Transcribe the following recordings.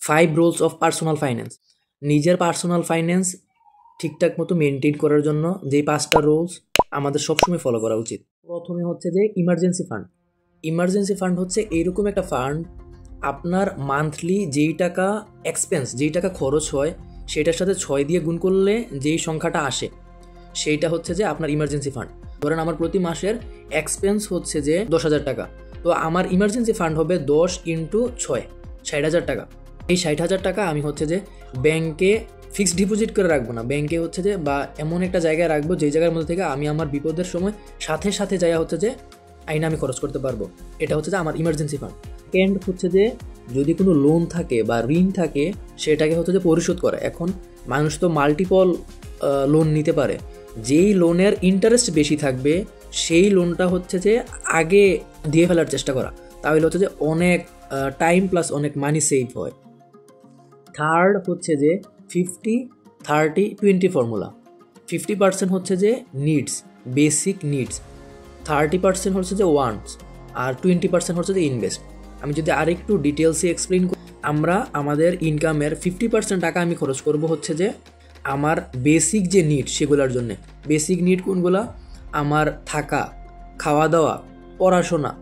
5 rules of personal finance. নিজের personal finance ঠিকঠাক মতো মেনটেন করার জন্য যেই 5টা রুলস আমাদের সবসময় ফলো করা উচিত। প্রথমে হচ্ছে যে ইমার্জেন্সি ফান্ড। ইমার্জেন্সি ফান্ড হচ্ছে এইরকম একটা ফান্ড, আপনার মান্থলি যেই টাকা এক্সপেন্স, যেই টাকা খরচ হয় সেটার সাথে 6 দিয়ে গুণ করলে যেই সংখ্যাটা আসে সেইটা হচ্ছে যে আপনার ইমার্জেন্সি ফান্ড। ধরেন আমার প্রতি মাসের এক্সপেন্স হচ্ছে যে 10,000 টাকা, তো আমার ইমার্জেন্সি ফান্ড হবে 10 × 6, 60,000 টাকা। এই 60,000 টাকা আমি হচ্ছে যে ব্যাংকে ফিক্সড ডিপোজিট করে রাখবো না, ব্যাংকে হচ্ছে যে বা এমন একটা জায়গায় রাখবো যেই জায়গার মধ্যে থেকে আমি আমার বিপদের সময় সাথে সাথে যাইয়া হচ্ছে যে আইনা আমি খরচ করতে পারবো। এটা হচ্ছে যে আমার ইমার্জেন্সি ফান্ড। সেকেন্ড হচ্ছে যে যদি কোনো লোন থাকে বা ঋণ থাকে সেটাকে হচ্ছে যে পরিশোধ করা। এখন মানুষ তো মাল্টিপল লোন নিতে পারে, যেই লোনের ইন্টারেস্ট বেশি থাকবে সেই লোনটা হচ্ছে যে আগে দিয়ে ফেলার চেষ্টা করা, তাহলে হচ্ছে যে অনেক টাইম প্লাস অনেক মানি সেভ হয়। থার্ড হচ্ছে যে 50-30-20 ফর্মুলা। 50% হচ্ছে যে নিডস, বেসিক নিডস, 30% হচ্ছে যে ওয়ান্টস, আর 20% হচ্ছে যে ইনভেস্ট। আমি যদি আরেকটু ডিটেলসে এক্সপ্লেন করি, আমরা আমাদের ইনকামের 50% টাকা আমি খরচ করব হচ্ছে যে আমার বেসিক যে নিড সেগুলোর জন্য। বেসিক নিড কোনগুলা? আমার থাকা, খাওয়া দাওয়া, পড়াশোনা,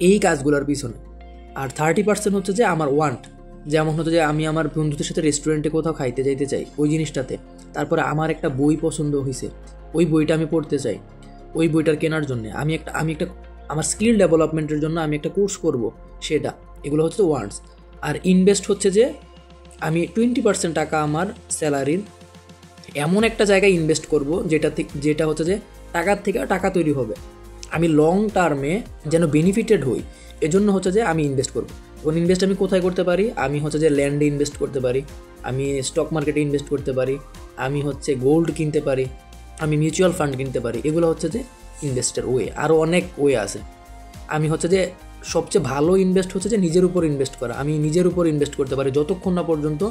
এই কাজগুলোর পিছনে। আর 30% হচ্ছে যে আমার ওয়ান্ট, যেমন হচ্ছে যে আমি আমার বন্ধুদের সাথে রেস্টুরেন্টে কোথাও খাইতে যাইতে চাই, ওই জিনিসটাতে। তারপরে আমার একটা বই পছন্দ হয়েছে, ওই বইটা আমি পড়তে চাই, ওই বইটার কেনার জন্য আমি একটা আমার স্কিল ডেভেলপমেন্টের জন্য আমি একটা কোর্স করব, সেটা। এগুলো হচ্ছে ওয়ান্টস। আর ইনভেস্ট হচ্ছে যে আমি 20% টাকা আমার স্যালারির এমন একটা জায়গায় ইনভেস্ট করব যেটা হচ্ছে যে টাকার থেকে টাকা তৈরি হবে, আমি লং টার্মে যেন বেনিফিটেড হই, এজন্য হচ্ছে যে আমি ইনভেস্ট করব। এবং ইনভেস্ট আমি কোথায় করতে পারি? আমি হচ্ছে যে ল্যান্ডে ইনভেস্ট করতে পারি, আমি স্টক মার্কেটে ইনভেস্ট করতে পারি, আমি হচ্ছে গোল্ড কিনতে পারি, আমি মিউচুয়াল ফান্ড কিনতে পারি। এগুলো হচ্ছে যে ইনভেস্টের ওয়ে। আরও অনেক ওয়ে আছে। আমি হচ্ছে যে সবচেয়ে ভালো ইনভেস্ট হচ্ছে যে নিজের উপর ইনভেস্ট করা। আমি নিজের উপর ইনভেস্ট করতে পারি যতক্ষণ না পর্যন্ত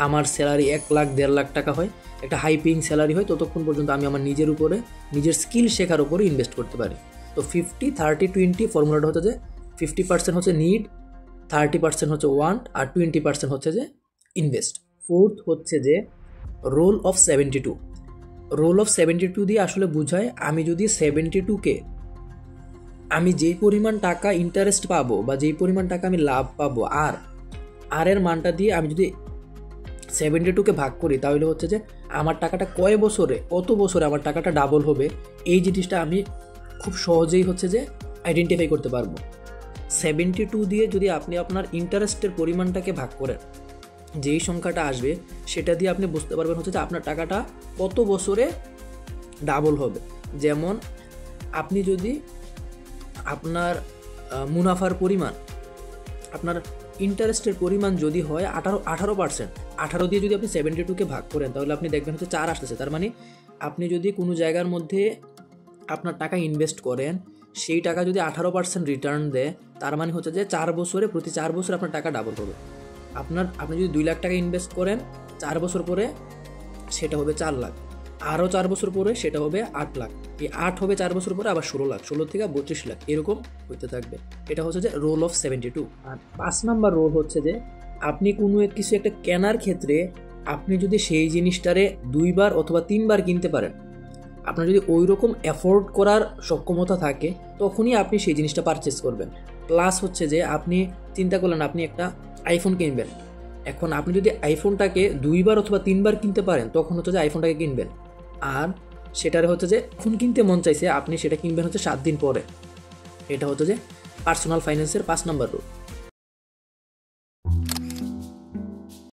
আমার স্যালারি 1 লাখ 1.5 লাখ টাকা হয়, একটা হাই পেইং স্যালারি হয়, ততক্ষণ পর্যন্ত আমি আমার নিজের উপরে, নিজের স্কিল শেখার উপরে ইনভেস্ট করতে পারি। তো 50-30-20 ফর্মুলাটা হচ্ছে যে 50% হচ্ছে নিড, 30% হচ্ছে ওয়ান্ট, আর 20% হচ্ছে যে ইনভেস্ট। ফোর্থ হচ্ছে যে রোল অফ 72। রোল অফ 72 দিয়ে আসলে বোঝায় আমি যদি 72কে আমি যেই পরিমাণ টাকা ইন্টারেস্ট পাবো বা যেই পরিমাণ টাকা আমি লাভ পাবো আর এর মানটা দিয়ে আমি যদি 72কে ভাগ করি, তাহলে হচ্ছে যে আমার টাকাটা কত বছরে আমার টাকাটা ডাবল হবে, এই জিনিসটা আমি খুব সহজেই হচ্ছে যে আইডেন্টিফাই করতে পারবো। 72 দিয়ে যদি আপনি আপনার ইন্টারেস্টের পরিমাণটাকে ভাগ করেন, যেই সংখ্যাটা আসবে সেটা দিয়ে আপনি বুঝতে পারবেন হচ্ছে যে আপনার টাকাটা কত বছরে ডাবল হবে। যেমন আপনি যদি আপনার মুনাফার পরিমাণ, আপনার ইন্টারেস্টের পরিমাণ যদি হয় 18%, 18 দিয়ে যদি আপনি 72কে ভাগ করেন, তাহলে আপনি দেখবেন হচ্ছে 4 আসতেছে। তার মানে আপনি যদি কোনো জায়গার মধ্যে আপনার টাকা ইনভেস্ট করেন, সেই টাকা যদি 18% রিটার্ন দেয়, তার মানে হচ্ছে যে প্রতি 4 বছরে আপনার টাকা ডাবল হবে। আপনি যদি 2 লাখ টাকা ইনভেস্ট করেন, 4 বছর পরে সেটা হবে 4 লাখ, আরও 4 বছর পরে সেটা হবে 8 লাখ, এই 8 হবে 4 বছর পরে আবার 16 লাখ, 16 থেকে 32 লাখ, এরকম হইতে থাকবে। এটা হচ্ছে যে রোল অফ 72। আর 5 নাম্বার রোল হচ্ছে যে আপনি কোনো কিছু একটা কেনার ক্ষেত্রে আপনি যদি সেই জিনিসটারে 2 বার অথবা 3 বার কিনতে পারেন, আপনার যদি ওই রকম অ্যাফোর্ড করার সক্ষমতা থাকে, তখনই আপনি সেই জিনিসটা পারচেস করবেন। প্লাস হচ্ছে যে আপনি চিন্তা করলেন আপনি একটা আইফোন কিনবেন, এখন আপনি যদি আইফোনটাকে 2 বার অথবা 3 বার কিনতে পারেন, তখন হচ্ছে যে আইফোনটাকে কিনবেন। আর সেটার হচ্ছে যে এখন কিনতে মন চাইছে, আপনি সেটা কিনবেন হচ্ছে 7 দিন পরে। এটা হচ্ছে যে পার্সোনাল ফাইন্যান্সের 5 নাম্বার রুল।